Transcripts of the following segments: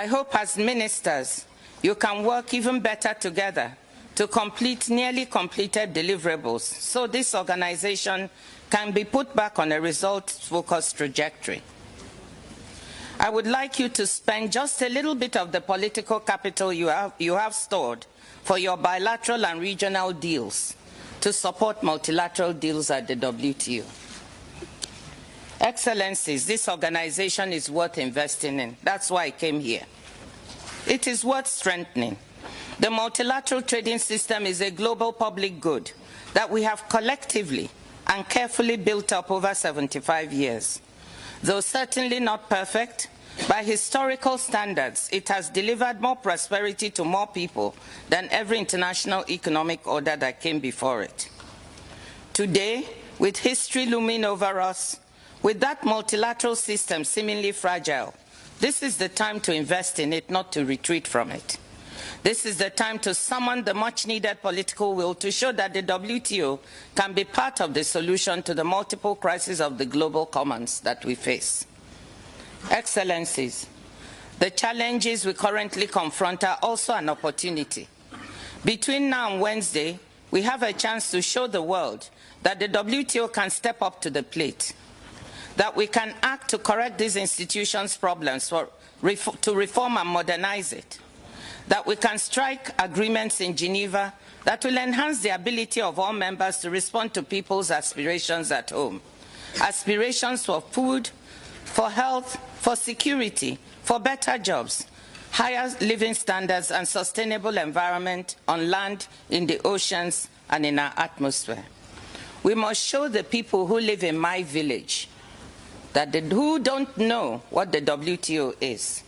I hope as ministers you can work even better together to complete nearly completed deliverables so this organization can be put back on a results-focused trajectory. I would like you to spend just a little bit of the political capital you have stored for your bilateral and regional deals to support multilateral deals at the WTO. Excellencies, this organization is worth investing in. That's why I came here. It is worth strengthening. The multilateral trading system is a global public good that we have collectively and carefully built up over 75 years. Though certainly not perfect, by historical standards, it has delivered more prosperity to more people than every international economic order that came before it. Today, with history looming over us, with that multilateral system seemingly fragile, this is the time to invest in it, not to retreat from it. This is the time to summon the much-needed political will to show that the WTO can be part of the solution to the multiple crises of the global commons that we face. Excellencies, the challenges we currently confront are also an opportunity. Between now and Wednesday, we have a chance to show the world that the WTO can step up to the plate, that we can act to correct these institutions' problems, to reform and modernize it, that we can strike agreements in Geneva that will enhance the ability of all members to respond to people's aspirations at home. Aspirations for food, for health, for security, for better jobs, higher living standards and sustainable environment on land, in the oceans, and in our atmosphere. We must show the people who live in my village, who don't know what the WTO is,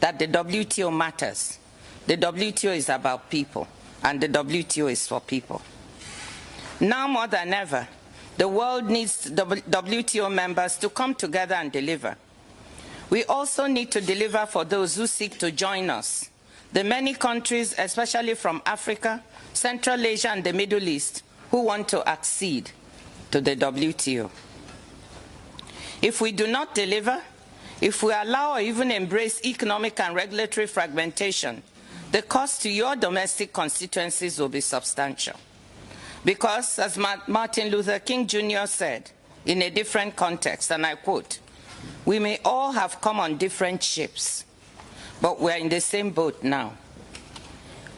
that the WTO matters. The WTO is about people, and the WTO is for people. Now more than ever, the world needs WTO members to come together and deliver. We also need to deliver for those who seek to join us. The many countries, especially from Africa, Central Asia, and the Middle East, who want to accede to the WTO. If we do not deliver, if we allow or even embrace economic and regulatory fragmentation, the cost to your domestic constituencies will be substantial. Because, as Martin Luther King Jr. said in a different context, and I quote, "We may all have come on different ships, but we're in the same boat now.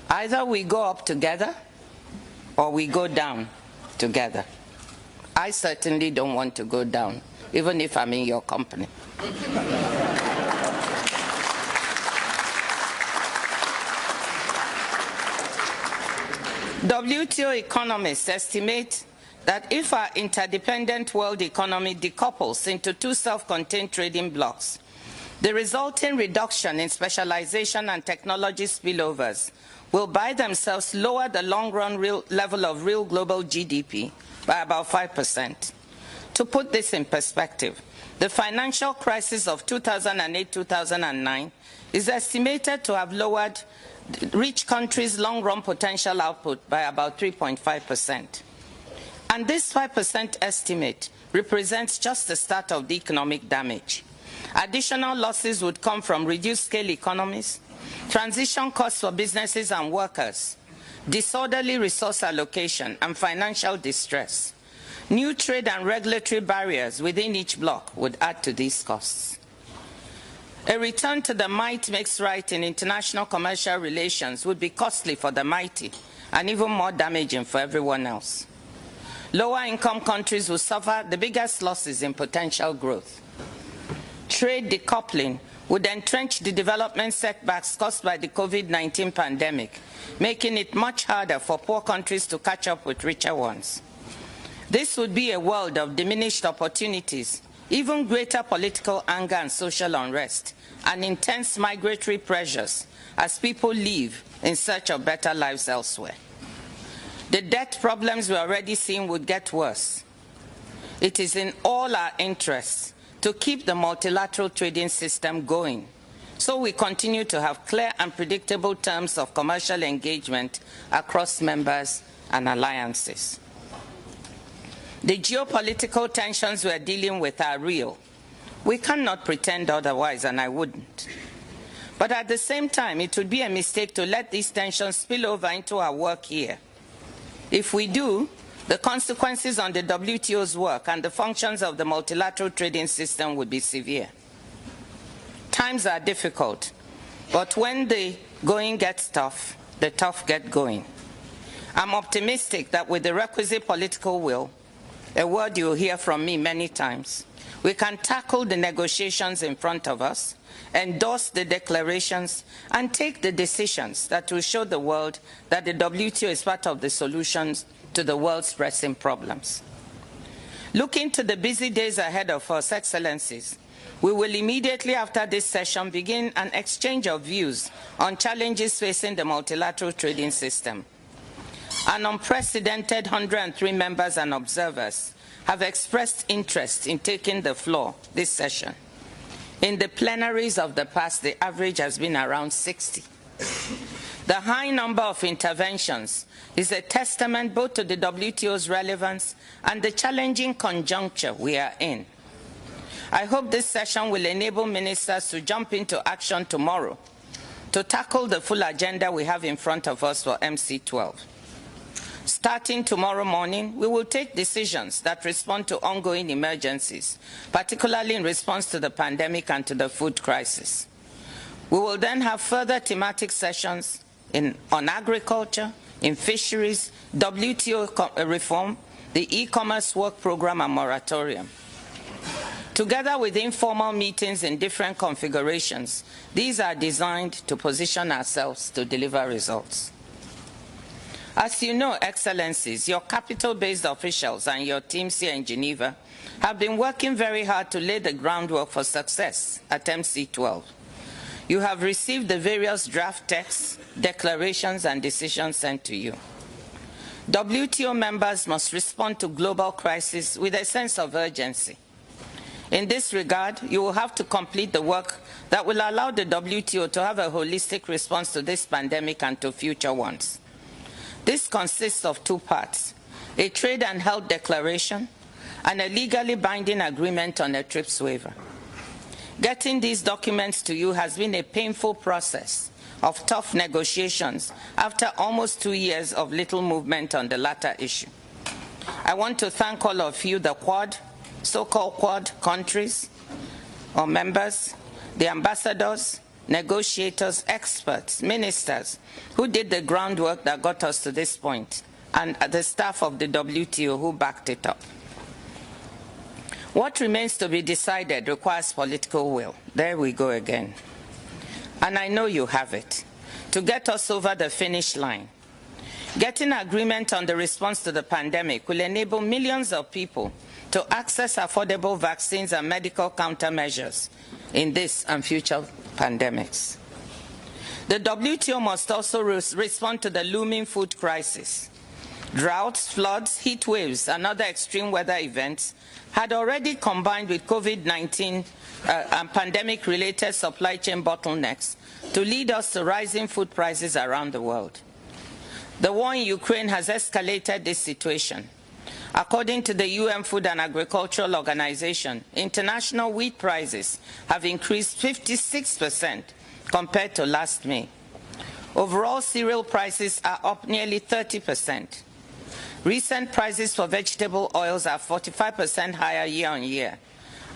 Either we go up together or we go down together." I certainly don't want to go down, even if I'm in your company. WTO economists estimate that if our interdependent world economy decouples into two self-contained trading blocs, the resulting reduction in specialization and technology spillovers will by themselves lower the long-run level of real global GDP by about 5%. To put this in perspective, the financial crisis of 2008-2009 is estimated to have lowered rich countries' long-run potential output by about 3.5%. And this 5% estimate represents just the start of the economic damage. Additional losses would come from reduced scale economies, transition costs for businesses and workers, disorderly resource allocation, and financial distress. New trade and regulatory barriers within each bloc would add to these costs. A return to the might makes right in international commercial relations would be costly for the mighty and even more damaging for everyone else. Lower-income countries will suffer the biggest losses in potential growth. Trade decoupling would entrench the development setbacks caused by the COVID-19 pandemic, making it much harder for poor countries to catch up with richer ones. This would be a world of diminished opportunities, even greater political anger and social unrest, and intense migratory pressures as people leave in search of better lives elsewhere. The debt problems we're already seeing would get worse. It is in all our interests to keep the multilateral trading system going, so we continue to have clear and predictable terms of commercial engagement across members and alliances. The geopolitical tensions we're dealing with are real. We cannot pretend otherwise, and I wouldn't. But at the same time, it would be a mistake to let these tensions spill over into our work here. If we do, the consequences on the WTO's work and the functions of the multilateral trading system would be severe. Times are difficult, but when the going gets tough, the tough get going. I'm optimistic that with the requisite political will, a word you'll hear from me many times, we can tackle the negotiations in front of us, endorse the declarations, and take the decisions that will show the world that the WTO is part of the solutions to the world's pressing problems. Looking to the busy days ahead of us, Excellencies, we will immediately after this session begin an exchange of views on challenges facing the multilateral trading system. An unprecedented 103 members and observers have expressed interest in taking the floor this session. In the plenaries of the past, the average has been around 60. The high number of interventions is a testament both to the WTO's relevance and the challenging conjuncture we are in. I hope this session will enable ministers to jump into action tomorrow to tackle the full agenda we have in front of us for MC12. Starting tomorrow morning, we will take decisions that respond to ongoing emergencies, particularly in response to the pandemic and to the food crisis. We will then have further thematic sessions on agriculture, in fisheries, WTO reform, the e-commerce work program and moratorium. Together with informal meetings in different configurations, these are designed to position ourselves to deliver results. As you know, Excellencies, your capital-based officials and your teams here in Geneva have been working very hard to lay the groundwork for success at MC12. You have received the various draft texts, declarations, and decisions sent to you. WTO members must respond to global crises with a sense of urgency. In this regard, you will have to complete the work that will allow the WTO to have a holistic response to this pandemic and to future ones. This consists of two parts, a trade and health declaration and a legally binding agreement on a TRIPS waiver. Getting these documents to you has been a painful process of tough negotiations after almost 2 years of little movement on the latter issue. I want to thank all of you, the Quad, so-called Quad countries or members, the ambassadors, negotiators, experts, ministers who did the groundwork that got us to this point, and the staff of the WTO who backed it up. What remains to be decided requires political will. There we go again. And I know you have it, to get us over the finish line. Getting agreement on the response to the pandemic will enable millions of people to access affordable vaccines and medical countermeasures in this and future pandemics. The WTO must also respond to the looming food crisis. Droughts, floods, heat waves, and other extreme weather events had already combined with COVID-19 and pandemic-related supply chain bottlenecks to lead us to rising food prices around the world. The war in Ukraine has escalated this situation. According to the UN Food and Agricultural Organization, international wheat prices have increased 56% compared to last May. Overall cereal prices are up nearly 30%. Recent prices for vegetable oils are 45% higher year on year.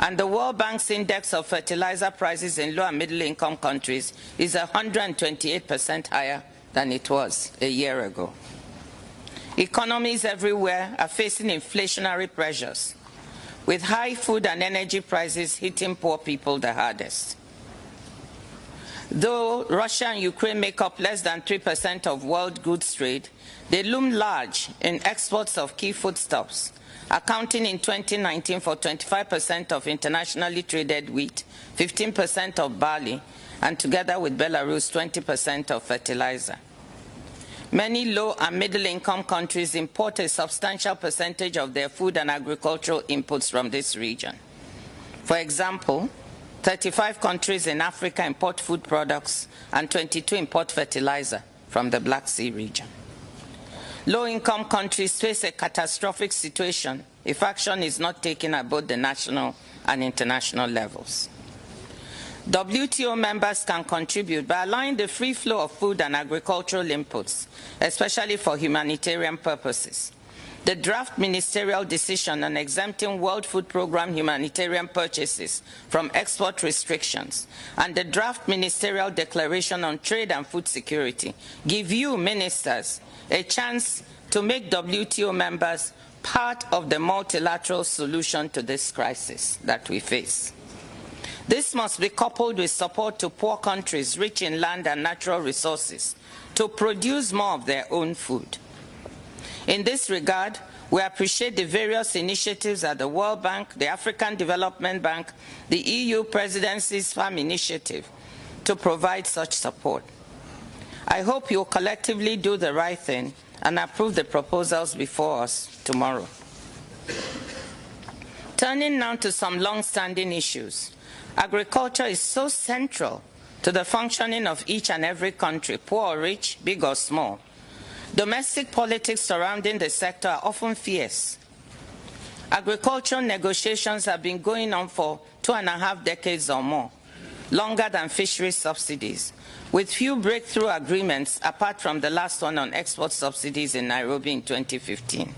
And the World Bank's index of fertilizer prices in low and middle income countries is 128% higher than it was a year ago. Economies everywhere are facing inflationary pressures, with high food and energy prices hitting poor people the hardest. Though Russia and Ukraine make up less than 3% of world goods trade, they loom large in exports of key foodstuffs, accounting in 2019 for 25% of internationally traded wheat, 15% of barley, and together with Belarus, 20% of fertilizer. Many low and middle income countries import a substantial percentage of their food and agricultural inputs from this region. For example, 35 countries in Africa import food products and 22 import fertilizer from the Black Sea region. Low-income countries face a catastrophic situation if action is not taken at both the national and international levels. WTO members can contribute by allowing the free flow of food and agricultural inputs, especially for humanitarian purposes. The draft ministerial decision on exempting World Food Programme humanitarian purchases from export restrictions and the draft ministerial declaration on trade and food security give you, ministers, a chance to make WTO members part of the multilateral solution to this crisis that we face. This must be coupled with support to poor countries rich in land and natural resources to produce more of their own food. In this regard, we appreciate the various initiatives at the World Bank, the African Development Bank, the EU Presidency's Farm Initiative to provide such support. I hope you will collectively do the right thing and approve the proposals before us tomorrow. Turning now to some long-standing issues. Agriculture is so central to the functioning of each and every country, poor or rich, big or small. Domestic politics surrounding the sector are often fierce. Agricultural negotiations have been going on for 2.5 decades or more, longer than fisheries subsidies, with few breakthrough agreements apart from the last one on export subsidies in Nairobi in 2015.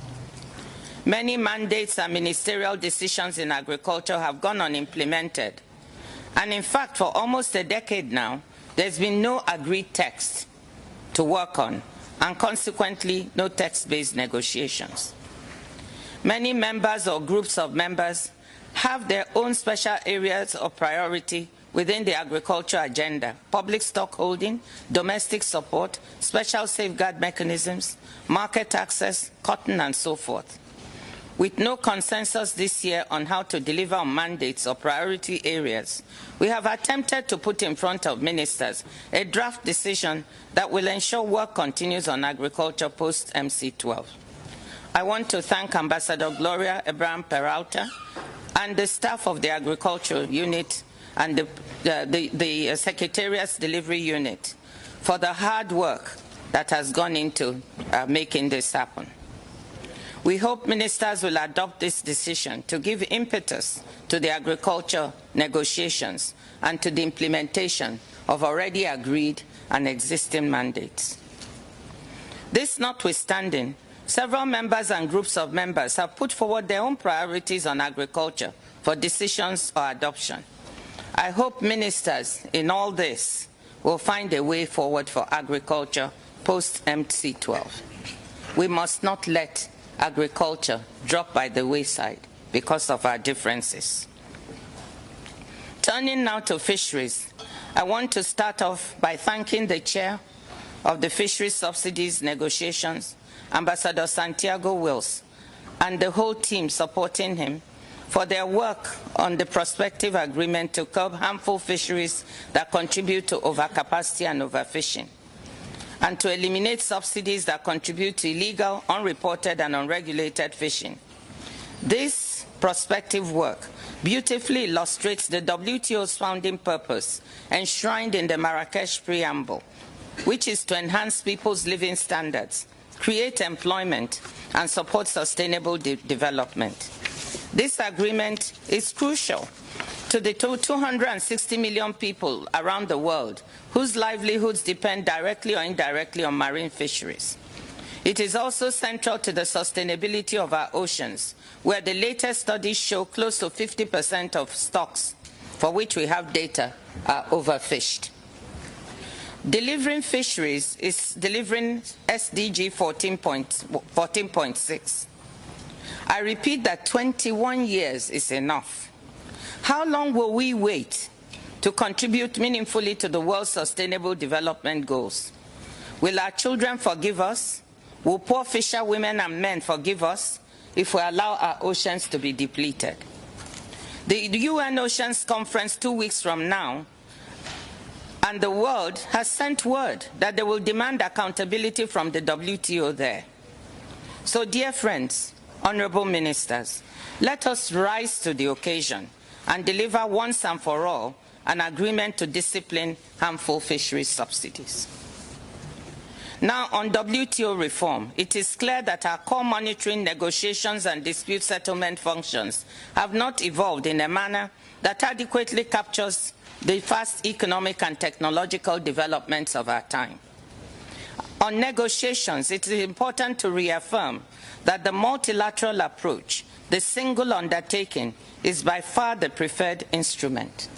Many mandates and ministerial decisions in agriculture have gone unimplemented. And in fact, for almost a decade now, there's been no agreed text to work on, and consequently, no text-based negotiations. Many members or groups of members have their own special areas of priority within the agriculture agenda: public stock holding, domestic support, special safeguard mechanisms, market access, cotton, and so forth. With no consensus this year on how to deliver on mandates or priority areas, we have attempted to put in front of ministers a draft decision that will ensure work continues on agriculture post-MC12. I want to thank Ambassador Gloria Abraham-Peralta and the staff of the Agriculture Unit and the Secretariat's Delivery Unit for the hard work that has gone into making this happen. We hope ministers will adopt this decision to give impetus to the agriculture negotiations and to the implementation of already agreed and existing mandates. This notwithstanding, several members and groups of members have put forward their own priorities on agriculture for decisions or adoption. I hope ministers in all this will find a way forward for agriculture post-MC12. We must not let agriculture drop by the wayside because of our differences. Turning now to fisheries, I want to start off by thanking the chair of the Fisheries Subsidies negotiations, Ambassador Santiago Wills, and the whole team supporting him for their work on the prospective agreement to curb harmful fisheries that contribute to overcapacity and overfishing, and to eliminate subsidies that contribute to illegal, unreported, and unregulated fishing. This prospective work beautifully illustrates the WTO's founding purpose, enshrined in the Marrakesh Preamble, which is to enhance people's living standards, create employment, and support sustainable development. This agreement is crucial to the 260 million people around the world whose livelihoods depend directly or indirectly on marine fisheries. It is also central to the sustainability of our oceans, where the latest studies show close to 50% of stocks for which we have data are overfished. Delivering fisheries is delivering SDG 14.6. I repeat that 21 years is enough. How long will we wait to contribute meaningfully to the world's sustainable development goals? Will our children forgive us? Will poor fisher women and men forgive us if we allow our oceans to be depleted? The UN Oceans Conference 2 weeks from now, and the world has sent word that they will demand accountability from the WTO there. So, dear friends, honorable ministers, let us rise to the occasion and deliver once and for all an agreement to discipline harmful fisheries subsidies. Now, on WTO reform, it is clear that our core monitoring, negotiations, and dispute settlement functions have not evolved in a manner that adequately captures the fast economic and technological developments of our time. On negotiations, it is important to reaffirm that the multilateral approach, the single undertaking, is by far the preferred instrument.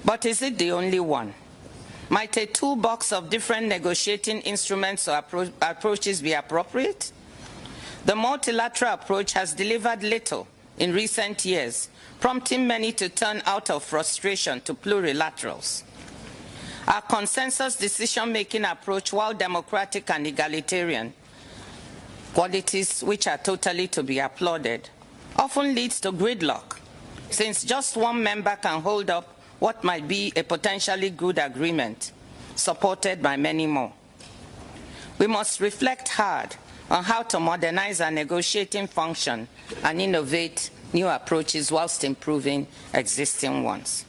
But is it the only one? Might a toolbox of different negotiating instruments or approaches be appropriate? The multilateral approach has delivered little in recent years, prompting many to turn out of frustration to plurilaterals. Our consensus decision-making approach, while democratic and egalitarian, qualities which are totally to be applauded, often leads to gridlock, since just one member can hold up what might be a potentially good agreement, supported by many more. We must reflect hard on how to modernize our negotiating function and innovate new approaches whilst improving existing ones.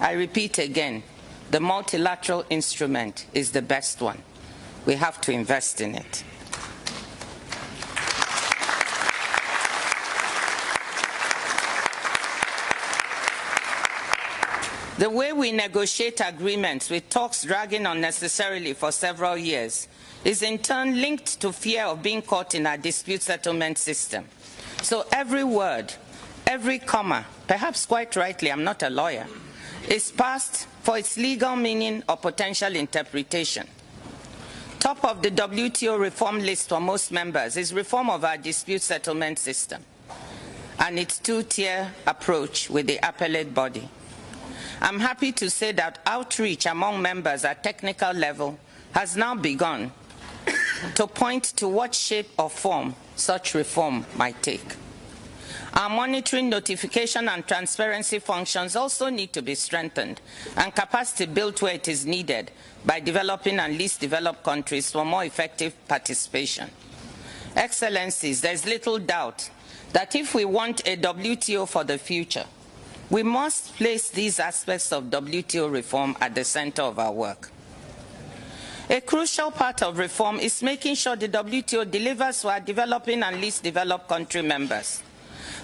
I repeat again, the multilateral instrument is the best one. We have to invest in it. The way we negotiate agreements, with talks dragging unnecessarily for several years, is in turn linked to fear of being caught in our dispute settlement system. So every word, every comma, perhaps quite rightly, I'm not a lawyer, is passed for its legal meaning or potential interpretation. Top of the WTO reform list for most members is reform of our dispute settlement system and its two-tier approach with the appellate body. I'm happy to say that outreach among members at technical level has now begun to point to what shape or form such reform might take. Our monitoring, notification, and transparency functions also need to be strengthened and capacity built where it is needed by developing and least developed countries for more effective participation. Excellencies, there's little doubt that if we want a WTO for the future, we must place these aspects of WTO reform at the center of our work. A crucial part of reform is making sure the WTO delivers to our developing and least developed country members.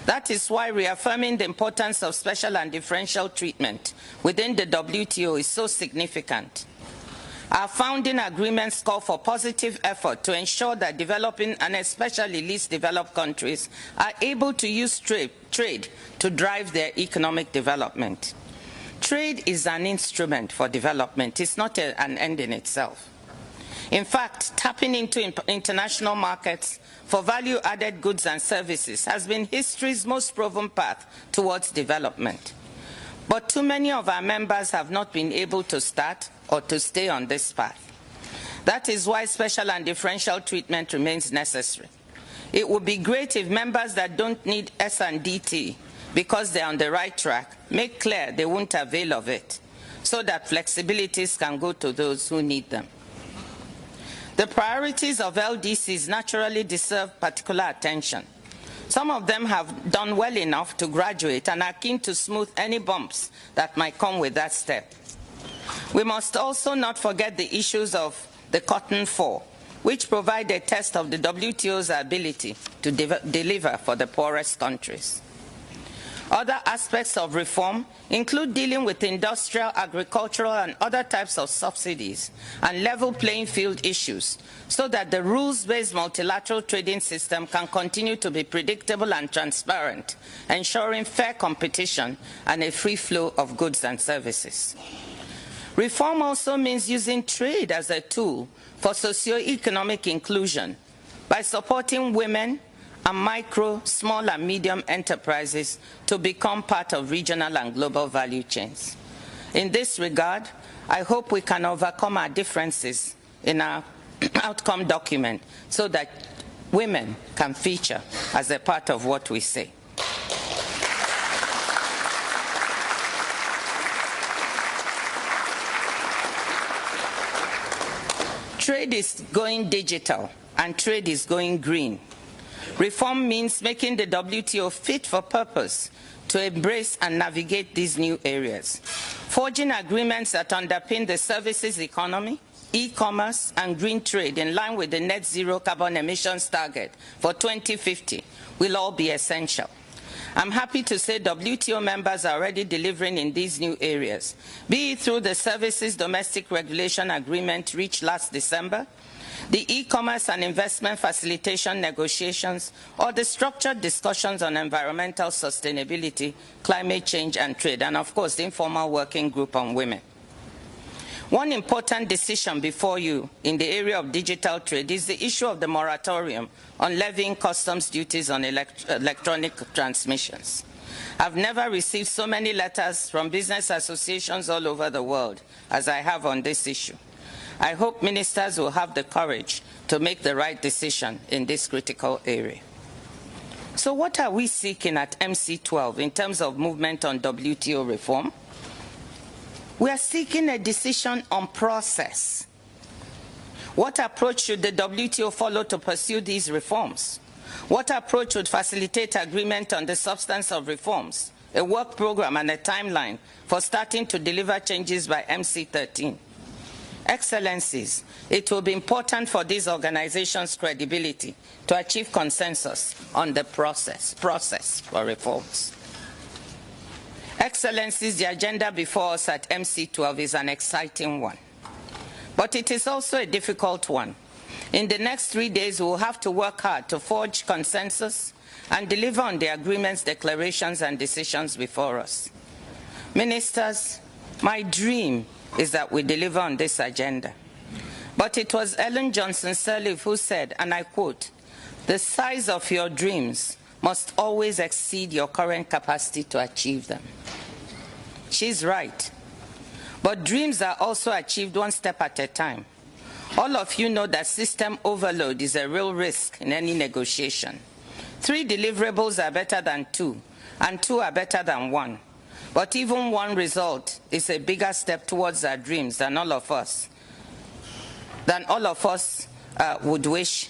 That is why reaffirming the importance of special and differential treatment within the WTO is so significant. Our founding agreements call for positive effort to ensure that developing and especially least developed countries are able to use trade to drive their economic development. Trade is an instrument for development. It's not an end in itself. In fact, tapping into international markets for value-added goods and services has been history's most proven path towards development. But too many of our members have not been able to start or to stay on this path. That is why special and differential treatment remains necessary. It would be great if members that don't need S&DT because they're on the right track make clear they won't avail of it, so that flexibilities can go to those who need them. The priorities of LDCs naturally deserve particular attention. Some of them have done well enough to graduate and are keen to smooth any bumps that might come with that step. We must also not forget the issues of the Cotton 4, which provide a test of the WTO's ability to deliver for the poorest countries. Other aspects of reform include dealing with industrial, agricultural, and other types of subsidies and level playing field issues so that the rules-based multilateral trading system can continue to be predictable and transparent, ensuring fair competition and a free flow of goods and services. Reform also means using trade as a tool for socio-economic inclusion by supporting women and micro, small, and medium enterprises to become part of regional and global value chains. In this regard, I hope we can overcome our differences in our outcome document so that women can feature as a part of what we say. Trade is going digital and trade is going green. Reform means making the WTO fit for purpose to embrace and navigate these new areas. Forging agreements that underpin the services economy, e-commerce, and green trade in line with the net zero carbon emissions target for 2050 will all be essential. I'm happy to say WTO members are already delivering in these new areas, be it through the Services Domestic Regulation Agreement reached last December, the e-commerce and investment facilitation negotiations, or the structured discussions on environmental sustainability, climate change and trade, and of course the informal working group on women. One important decision before you in the area of digital trade is the issue of the moratorium on levying customs duties on electronic transmissions. I've never received so many letters from business associations all over the world as I have on this issue. I hope ministers will have the courage to make the right decision in this critical area. So what are we seeking at MC12 in terms of movement on WTO reform? We are seeking a decision on process. What approach should the WTO follow to pursue these reforms? What approach would facilitate agreement on the substance of reforms, a work program and a timeline for starting to deliver changes by MC13? Excellencies, it will be important for these organizations' credibility to achieve consensus on the process for reforms. Excellencies, the agenda before us at MC12 is an exciting one, but it is also a difficult one. In the next 3 days, we will have to work hard to forge consensus and deliver on the agreements, declarations, and decisions before us. Ministers, my dream is that we deliver on this agenda. But it was Ellen Johnson Sirleaf who said, and I quote, "The size of your dreams must always exceed your current capacity to achieve them." She's right. But dreams are also achieved one step at a time. All of you know that system overload is a real risk in any negotiation. 3 deliverables are better than 2, and 2 are better than 1. But even one result is a bigger step towards our dreams than all of us would wish,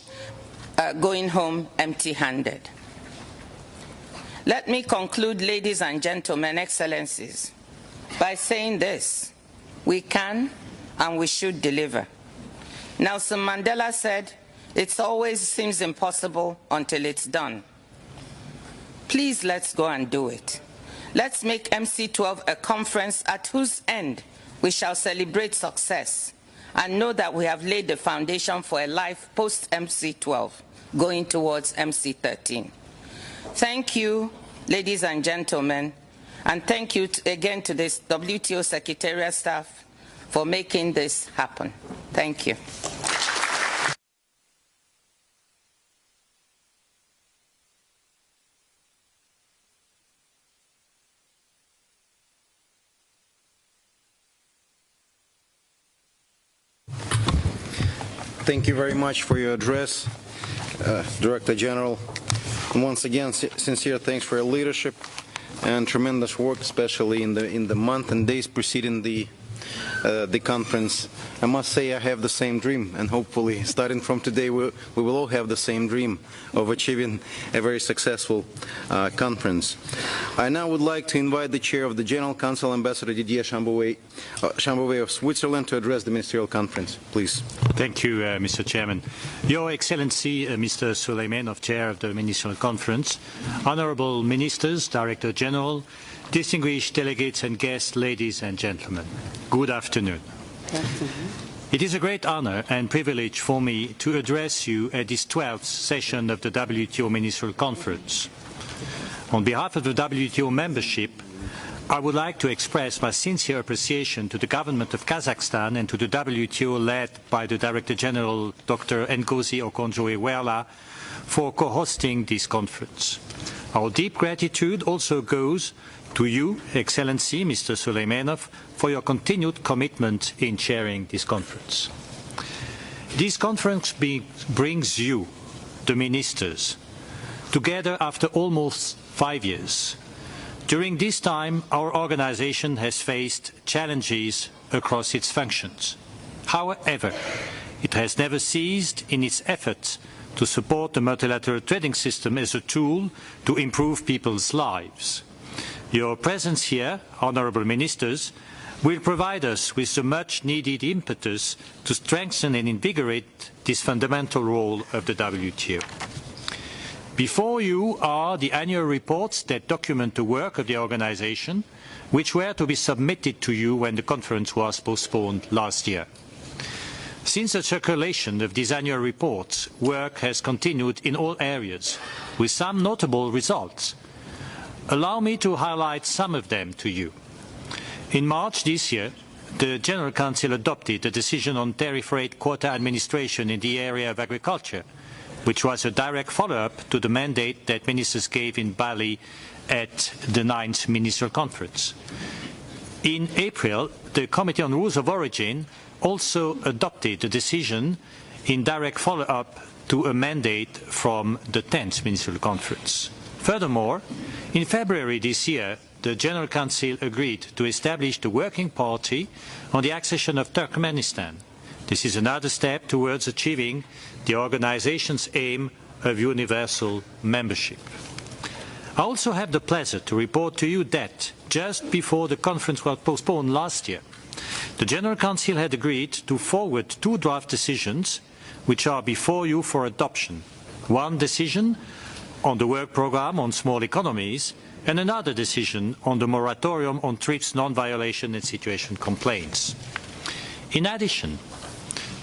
going home empty-handed. Let me conclude, ladies and gentlemen, excellencies, by saying this: we can and we should deliver. Nelson Mandela said, "It always seems impossible until it's done." Please, let's go and do it. Let's make MC12 a conference at whose end we shall celebrate success and know that we have laid the foundation for a life post-MC12, going towards MC13. Thank you, ladies and gentlemen, and thank you again to this WTO Secretariat staff for making this happen. Thank you. Thank you very much for your address, Director General. And once again, sincere thanks for your leadership and tremendous work, especially in the month and days preceding the conference. I must say I have the same dream, and hopefully starting from today we will all have the same dream of achieving a very successful conference. I now would like to invite the Chair of the General Council, Ambassador Didier Chambouvet of Switzerland, to address the Ministerial Conference. Please. Thank you, Mr. Chairman. Your Excellency, Mr. Suleimanov, Chair of the Ministerial Conference, Honourable Ministers, Director General, distinguished delegates and guests, ladies and gentlemen, good afternoon. It is a great honor and privilege for me to address you at this 12th session of the WTO Ministerial Conference. On behalf of the WTO membership, I would like to express my sincere appreciation to the government of Kazakhstan and to the WTO led by the Director General Dr. Ngozi Okonjo-Iweala for co-hosting this conference. Our deep gratitude also goes to you, Excellency Mr. Suleimanov, for your continued commitment in chairing this conference. This conference brings you, the ministers, together after almost 5 years. During this time, our organization has faced challenges across its functions. However, it has never ceased in its efforts to support the multilateral trading system as a tool to improve people's lives. Your presence here, honourable ministers, will provide us with the much-needed impetus to strengthen and invigorate this fundamental role of the WTO. Before you are the annual reports that document the work of the organization, which were to be submitted to you when the conference was postponed last year. Since the circulation of these annual reports, work has continued in all areas, with some notable results. Allow me to highlight some of them to you. In March this year, the General Council adopted a decision on tariff rate quota administration in the area of agriculture, which was a direct follow-up to the mandate that ministers gave in Bali at the 9th Ministerial Conference. In April, the Committee on Rules of Origin also adopted a decision in direct follow-up to a mandate from the 10th Ministerial Conference. Furthermore, in February this year, the General Council agreed to establish the Working Party on the accession of Turkmenistan. This is another step towards achieving the organization's aim of universal membership. I also have the pleasure to report to you that, just before the conference was postponed last year, the General Council had agreed to forward 2 draft decisions which are before you for adoption. One decision on the work programme on small economies and another decision on the moratorium on TRIPS non-violation and situation complaints. In addition,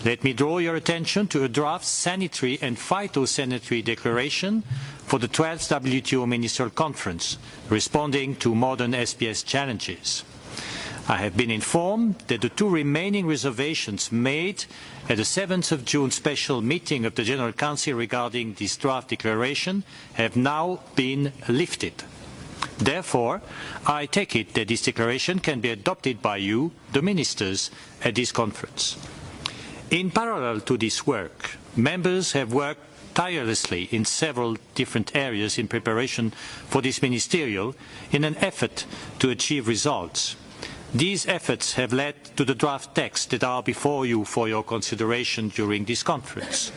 let me draw your attention to a draft sanitary and phytosanitary declaration for the 12th WTO Ministerial Conference, responding to modern SPS challenges. I have been informed that the 2 remaining reservations made at the 7th of June special meeting of the General Council regarding this draft declaration have now been lifted. Therefore, I take it that this declaration can be adopted by you, the ministers, at this conference. In parallel to this work, members have worked tirelessly in several different areas in preparation for this ministerial in an effort to achieve results. These efforts have led to the draft texts that are before you for your consideration during this conference.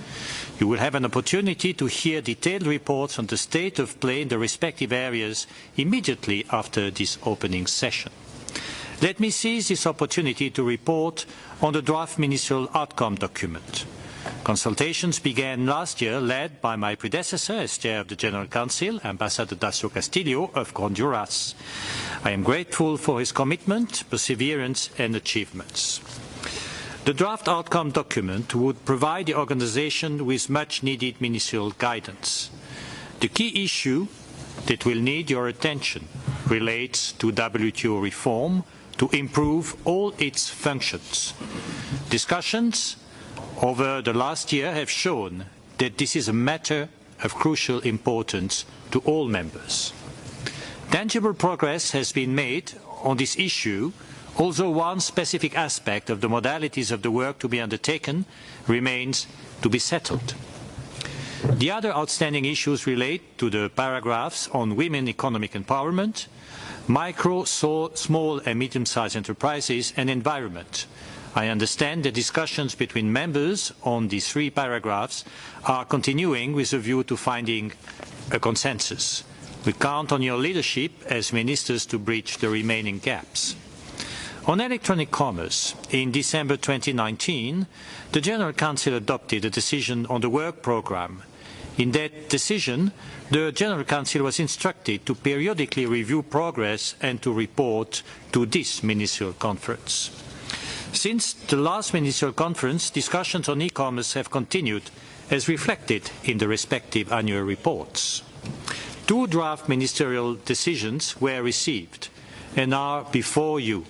You will have an opportunity to hear detailed reports on the state of play in the respective areas immediately after this opening session. Let me seize this opportunity to report on the draft ministerial outcome document. Consultations began last year, led by my predecessor as chair of the General Council, Ambassador Dacio Castillo of Honduras. I am grateful for his commitment, perseverance and achievements. The draft outcome document would provide the organization with much-needed ministerial guidance. The key issue that will need your attention relates to WTO reform to improve all its functions. Discussions over the last year have shown that this is a matter of crucial importance to all members. Tangible progress has been made on this issue, although one specific aspect of the modalities of the work to be undertaken remains to be settled. The other outstanding issues relate to the paragraphs on women economic empowerment, micro, small and medium-sized enterprises and environment. I understand that discussions between members on these 3 paragraphs are continuing with a view to finding a consensus. We count on your leadership as ministers to bridge the remaining gaps. On electronic commerce, in December 2019, the General Council adopted a decision on the work programme. In that decision, the General Council was instructed to periodically review progress and to report to this Ministerial Conference. Since the last Ministerial Conference, discussions on e-commerce have continued as reflected in the respective annual reports. 2 draft ministerial decisions were received and are before you.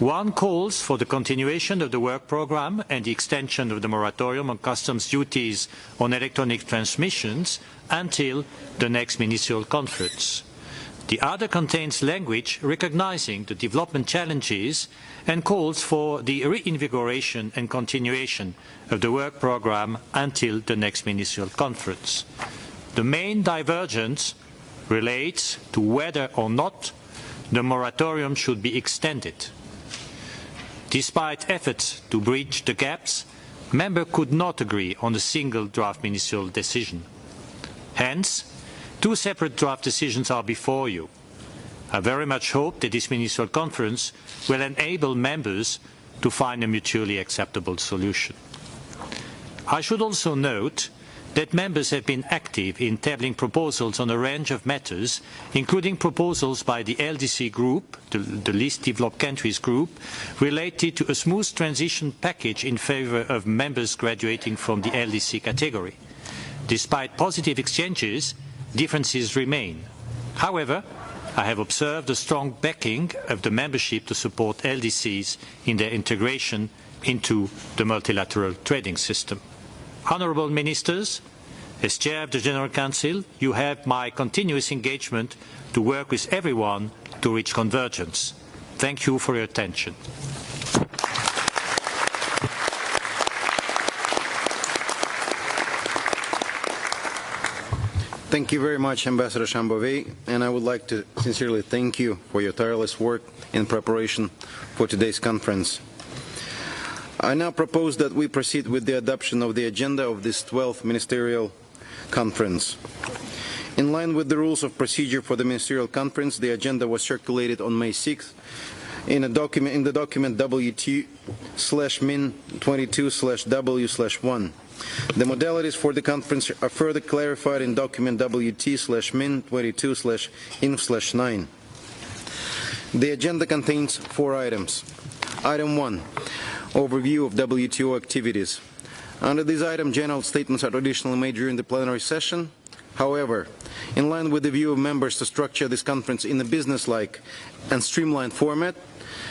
One calls for the continuation of the work programme and the extension of the moratorium on customs duties on electronic transmissions until the next Ministerial Conference. The other contains language recognising the development challenges and calls for the reinvigoration and continuation of the work programme until the next Ministerial Conference. The main divergence relates to whether or not the moratorium should be extended. Despite efforts to bridge the gaps, members could not agree on a single draft ministerial decision. Hence, 2 separate draft decisions are before you. I very much hope that this Ministerial Conference will enable members to find a mutually acceptable solution. I should also note that members have been active in tabling proposals on a range of matters, including proposals by the LDC group, the least developed countries group, related to a smooth transition package in favour of members graduating from the LDC category. Despite positive exchanges, differences remain. However, I have observed a strong backing of the membership to support LDCs in their integration into the multilateral trading system. Honourable Ministers, as Chair of the General Council, you have my continuous engagement to work with everyone to reach convergence. Thank you for your attention. Thank you very much, Ambassador Chambové, and I would like to sincerely thank you for your tireless work in preparation for today's conference. I now propose that we proceed with the adoption of the agenda of this 12th Ministerial Conference. In line with the rules of procedure for the Ministerial Conference, the agenda was circulated on May 6th in the document WT/Min22/W/1. The modalities for the conference are further clarified in document WT/Min22/Inf/9. The agenda contains 4 items. Item 1, overview of WTO activities. Under this item, general statements are traditionally made during the plenary session. However, in line with the view of members to structure this conference in a business-like and streamlined format,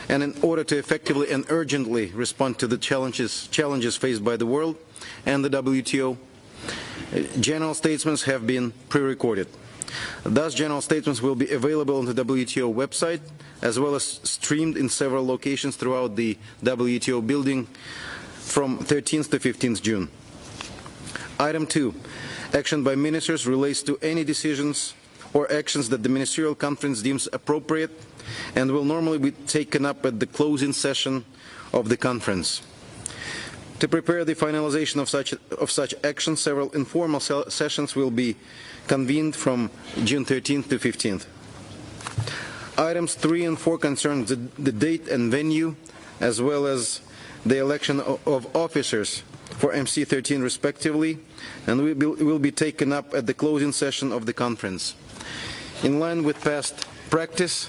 and in order to effectively and urgently respond to the challenges faced by the world and the WTO, general statements have been pre-recorded. Thus, general statements will be available on the WTO website, as well as streamed in several locations throughout the WTO building from 13th to 15th June. Item 2, action by ministers relates to any decisions or actions that the Ministerial Conference deems appropriate and will normally be taken up at the closing session of the conference. To prepare the finalization of such actions, several informal sessions will be convened from June 13th to 15th. Items 3 and 4 concern the date and venue, as well as the election of officers for MC13 respectively, and will be taken up at the closing session of the conference. In line with past practice,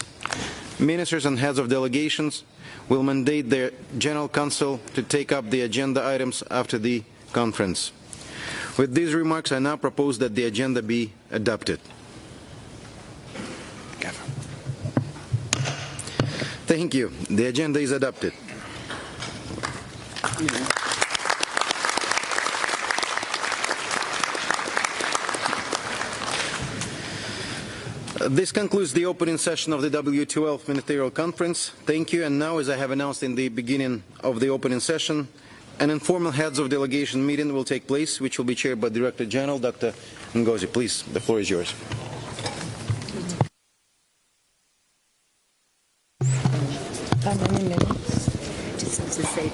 ministers and heads of delegations will mandate their General Council to take up the agenda items after the conference. With these remarks, I now propose that the agenda be adopted. Thank you. The agenda is adopted. This concludes the opening session of the W12 Ministerial Conference. Thank you. And now, as I have announced in the beginning of the opening session, an informal heads of delegation meeting will take place, which will be chaired by Director General Dr. Ngozi. Please, the floor is yours. How many minutes? Just to say.